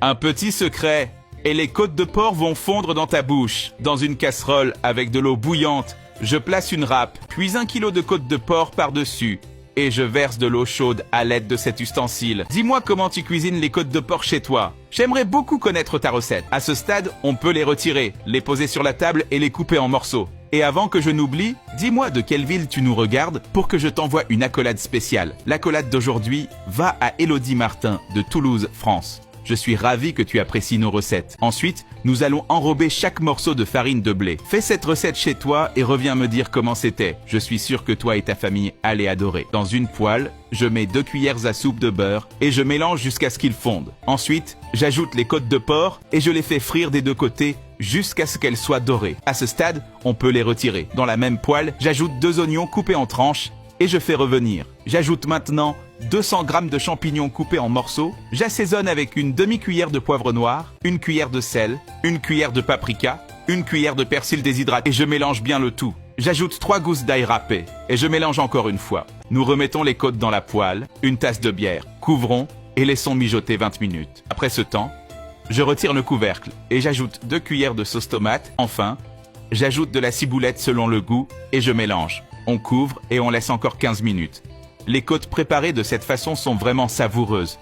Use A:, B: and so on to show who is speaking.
A: Un petit secret, et les côtes de porc vont fondre dans ta bouche. Dans une casserole avec de l'eau bouillante, je place une râpe, puis 1 kilo de côtes de porc par-dessus. Et je verse de l'eau chaude à l'aide de cet ustensile. Dis-moi comment tu cuisines les côtes de porc chez toi. J'aimerais beaucoup connaître ta recette. À ce stade, on peut les retirer, les poser sur la table et les couper en morceaux. Et avant que je n'oublie, dis-moi de quelle ville tu nous regardes pour que je t'envoie une accolade spéciale. L'accolade d'aujourd'hui va à Élodie Martin de Toulouse, France. Je suis ravi que tu apprécies nos recettes. Ensuite, nous allons enrober chaque morceau de farine de blé. Fais cette recette chez toi et reviens me dire comment c'était. Je suis sûr que toi et ta famille allez adorer. Dans une poêle, je mets 2 cuillères à soupe de beurre et je mélange jusqu'à ce qu'ils fondent. Ensuite, j'ajoute les côtes de porc et je les fais frire des deux côtés jusqu'à ce qu'elles soient dorées. À ce stade, on peut les retirer. Dans la même poêle, j'ajoute 2 oignons coupés en tranches et je fais revenir. J'ajoute maintenant 200 g de champignons coupés en morceaux. J'assaisonne avec une demi-cuillère de poivre noir, une cuillère de sel, une cuillère de paprika, une cuillère de persil déshydraté et je mélange bien le tout. J'ajoute 3 gousses d'ail râpé et je mélange encore une fois. Nous remettons les côtes dans la poêle, une tasse de bière, couvrons et laissons mijoter 20 minutes. Après ce temps, je retire le couvercle et j'ajoute 2 cuillères de sauce tomate. Enfin, j'ajoute de la ciboulette selon le goût et je mélange. On couvre et on laisse encore 15 minutes. Les côtes préparées de cette façon sont vraiment savoureuses.